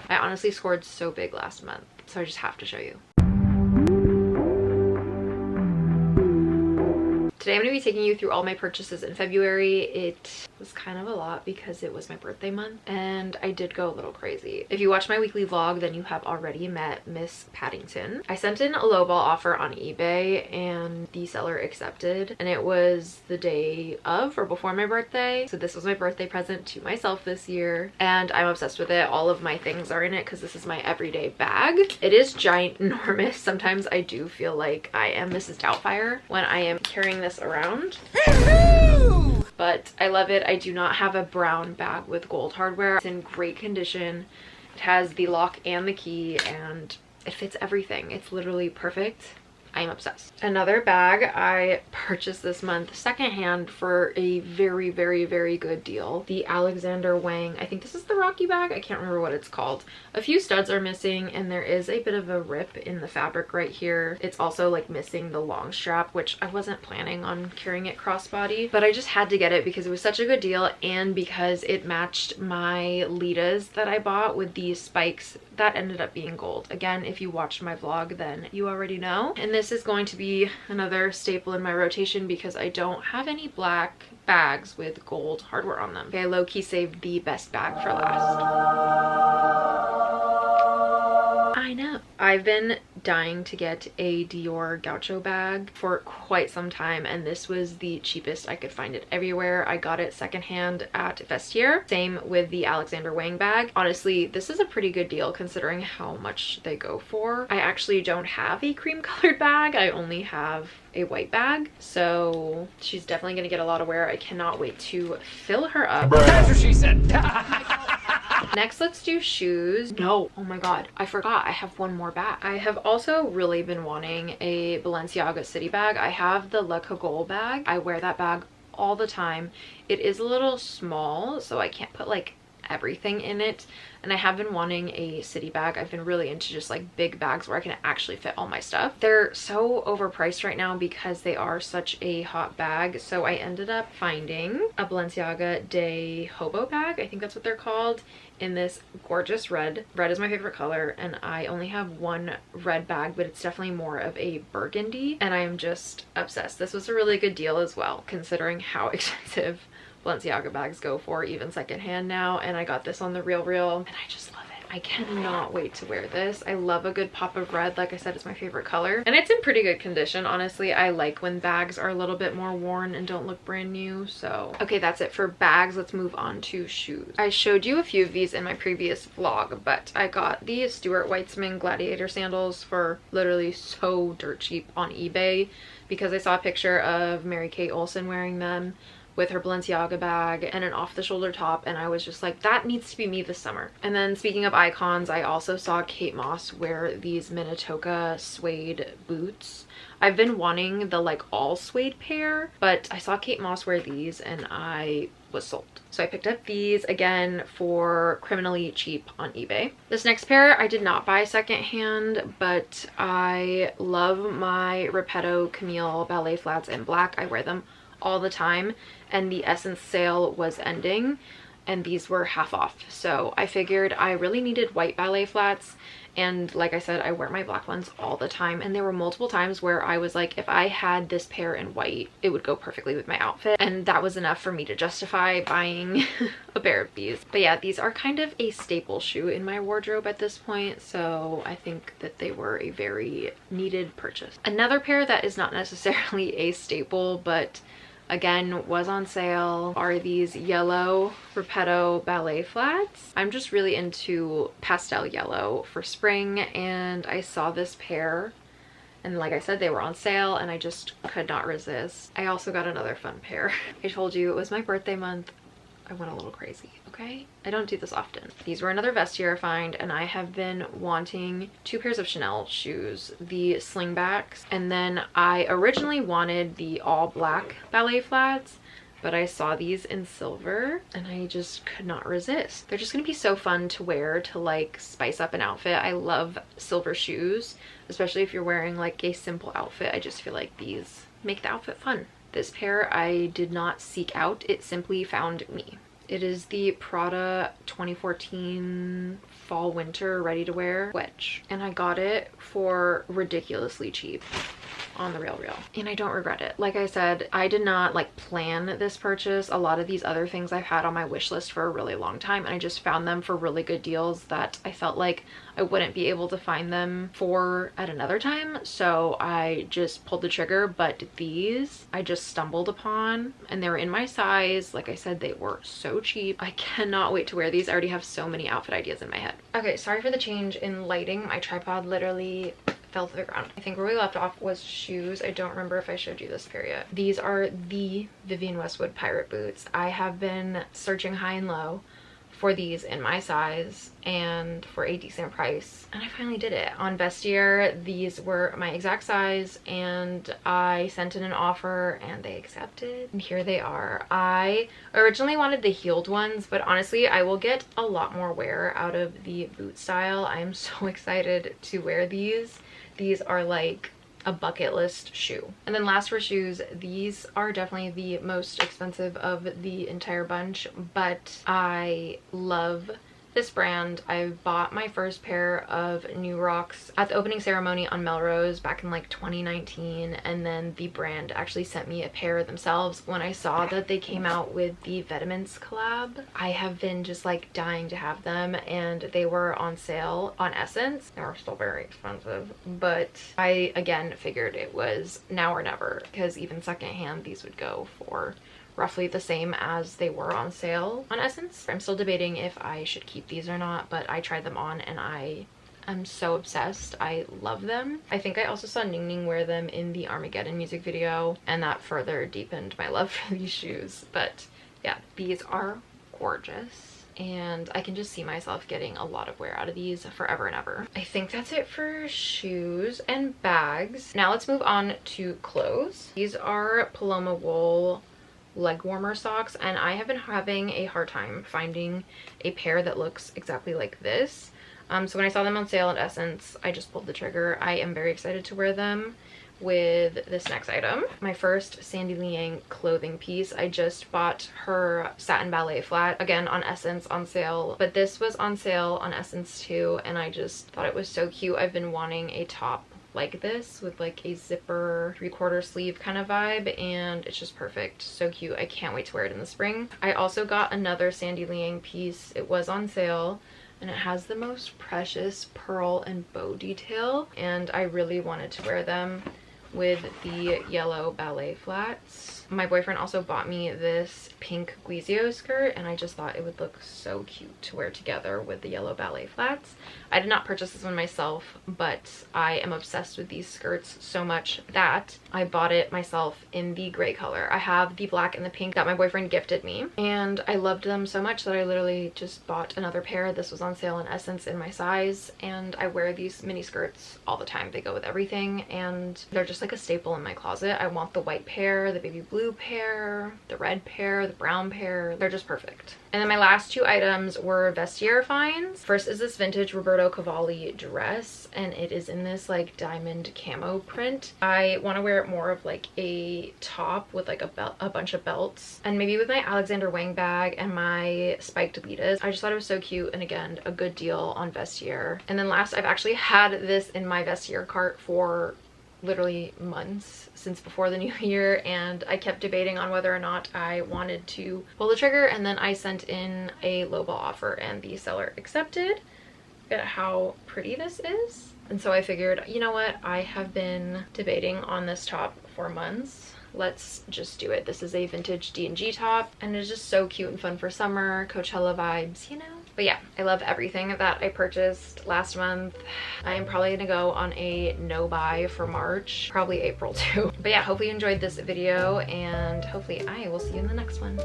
I honestly scored so big last month, so I just have to show you. Today I'm going to be taking you through all my purchases in February. It was kind of a lot because it was my birthday month and I did go a little crazy. If you watch my weekly vlog, then you have already met Miss Paddington. I sent in a lowball offer on eBay and the seller accepted, and it was the day of or before my birthday. So this was my birthday present to myself this year and I'm obsessed with it. All of my things are in it because this is my everyday bag. It is giant enormous. Sometimes I do feel like I am Mrs. Doubtfire when I am carrying this around. But I love it. I do not have a brown bag with gold hardware. It's in great condition. It has the lock and the key and it fits everything. It's literally perfect. I am obsessed. Another bag I purchased this month secondhand for a very, very, very good deal. The Alexander Wang, I think this is the Rocky bag. I can't remember what it's called. A few studs are missing and there is a bit of a rip in the fabric right here. It's also like missing the long strap, which I wasn't planning on carrying it crossbody, but I just had to get it because it was such a good deal and because it matched my Litas that I bought with these spikes that ended up being gold. Again, if you watched my vlog, then you already know. And this is going to be another staple in my rotation because I don't have any black bags with gold hardware on them. Okay, I low-key saved the best bag for last. I know. I've been dying to get a Dior Gaucho bag for quite some time and this was the cheapest I could find it everywhere. I got it secondhand at Vestiaire. Same with the Alexander Wang bag. Honestly, this is a pretty good deal considering how much they go for. I actually don't have a cream colored bag. I only have a white bag, so she's definitely gonna get a lot of wear. I cannot wait to fill her up. That's what she said. Next, let's do shoes. No, oh my god, I forgot I have one more bag. I have also really been wanting a Balenciaga city bag. I have the Le Cagole bag. I wear that bag all the time. It is a little small, so I can't put like everything in it, and I have been wanting a city bag. I've been really into just like big bags where I can actually fit all my stuff. They're so overpriced right now because they are such a hot bag, so I ended up finding a Balenciaga de Hobo bag, I think that's what they're called, in this gorgeous red. Red is my favorite color and I only have one red bag, but it's definitely more of a burgundy and I am just obsessed. This was a really good deal as well considering how expensive Balenciaga bags go for even secondhand now, and I got this on the RealReal and I just love it. I cannot wait to wear this. I love a good pop of red. Like I said, it's my favorite color and it's in pretty good condition. Honestly, I like when bags are a little bit more worn and don't look brand new. So okay, that's it for bags. Let's move on to shoes. I showed you a few of these in my previous vlog, but I got these Stuart Weitzman Gladiator sandals for literally so dirt cheap on eBay because I saw a picture of Mary-Kate Olsen wearing them with her Balenciaga bag and an off-the-shoulder top, and I was just like, that needs to be me this summer. And then speaking of icons, I also saw Kate Moss wear these Minnetonka suede boots. I've been wanting the like all suede pair, but I saw Kate Moss wear these and I was sold. So I picked up these again for criminally cheap on eBay. This next pair I did not buy secondhand, but I love my Repetto Camille ballet flats in black. I wear them all the time and the Essence sale was ending and these were half off, so I figured I really needed white ballet flats, and like I said, I wear my black ones all the time, and there were multiple times where I was like, if I had this pair in white it would go perfectly with my outfit, and that was enough for me to justify buying a pair of these. But yeah, these are kind of a staple shoe in my wardrobe at this point, so I think that they were a very needed purchase. Another pair that is not necessarily a staple but again was on sale are these yellow Repetto ballet flats. I'm just really into pastel yellow for spring, and I saw this pair and like I said, they were on sale and I just could not resist. I also got another fun pair. I told you it was my birthday month. I went a little crazy, okay? I don't do this often. These were another Vestiaire find, and I have been wanting two pairs of Chanel shoes, the slingbacks, and then I originally wanted the all black ballet flats, but I saw these in silver and I just could not resist. They're just gonna be so fun to wear to like spice up an outfit. I love silver shoes, especially if you're wearing like a simple outfit. I just feel like these make the outfit fun. This pair I did not seek out, it simply found me. It is the Prada 2014 fall winter ready to wear wedge, and I got it for ridiculously cheap on the real, and I don't regret it. Like I said, I did not like plan this purchase. A lot of these other things I've had on my wish list for a really long time, and I just found them for really good deals that I felt like I wouldn't be able to find them for at another time, so I just pulled the trigger. But these I just stumbled upon, and they were in my size. Like I said, they were so cheap. I cannot wait to wear these. I already have so many outfit ideas in my head. Okay, sorry for the change in lighting. My tripod literally fell to the ground. I think where we left off was shoes. I don't remember if I showed you this pair yet. These are the Vivienne Westwood pirate boots. I have been searching high and low for these in my size and for a decent price, and I finally did it. On Vestiaire, these were my exact size, and I sent in an offer and they accepted, and here they are. I originally wanted the heeled ones, but honestly I will get a lot more wear out of the boot style. I am so excited to wear these. These are like a bucket list shoe. And then last for shoes, these are definitely the most expensive of the entire bunch, but I love this brand. I bought my first pair of New Rocks at the opening ceremony on Melrose back in like 2019, and then the brand actually sent me a pair themselves when I saw that they came out with the Vetements collab. I have been just like dying to have them, and they were on sale on Essence. They were still very expensive, but I again figured it was now or never, because even secondhand these would go for roughly the same as they were on sale on Essence. I'm still debating if I should keep these or not, but I tried them on and I'm so obsessed. I love them. I think I also saw Ning Ning wear them in the Armageddon music video, and that further deepened my love for these shoes. But yeah, these are gorgeous, and I can just see myself getting a lot of wear out of these forever and ever. I think that's it for shoes and bags. Now let's move on to clothes. These are Paloma wool leg warmer socks, and I have been having a hard time finding a pair that looks exactly like this. So when I saw them on sale at Essence, I just pulled the trigger. I am very excited to wear them with this next item. My first Sandy Liang clothing piece. I just bought her satin ballet flat, again on Essence on sale, but this was on sale on Essence too, and I just thought it was so cute. I've been wanting a top like this with like a zipper 3/4 sleeve kind of vibe, and it's just perfect. So cute. I can't wait to wear it in the spring. I also got another Sandy Liang piece. It was on sale, and it has the most precious pearl and bow detail, and I really wanted to wear them with the yellow ballet flats. My boyfriend also bought me this pink Guizio skirt, and I just thought it would look so cute to wear together with the yellow ballet flats. I did not purchase this one myself, but I am obsessed with these skirts so much that I bought it myself in the gray color. I have the black and the pink that my boyfriend gifted me, and I loved them so much that I literally just bought another pair. This was on sale in Essence in my size, and I wear these mini skirts all the time. They go with everything, and they're just like a staple in my closet. I want the white pair, the baby blue pair, the red pair, the brown pair. They're just perfect. And then my last two items were Vestiaire finds. First is this vintage Roberto Cavalli dress, and it is in this like diamond camo print. I want to wear it more of like a top with like a bunch of belts, and maybe with my Alexander Wang bag and my spiked Adidas. I just thought it was so cute, and again, a good deal on Vestiaire. And then last, I've actually had this in my Vestiaire cart for literally months, since before the new year, and I kept debating on whether or not I wanted to pull the trigger, and then I sent in a lowball offer and the seller accepted. Look at how pretty this is. And so I figured, you know what, I have been debating on this top for months. Let's just do it. This is a vintage D&G top, and it's just so cute and fun for summer, Coachella vibes, you know? But yeah, I love everything that I purchased last month. I am probably gonna go on a no buy for March, probably April too. But yeah, hopefully you enjoyed this video, and hopefully I will see you in the next one.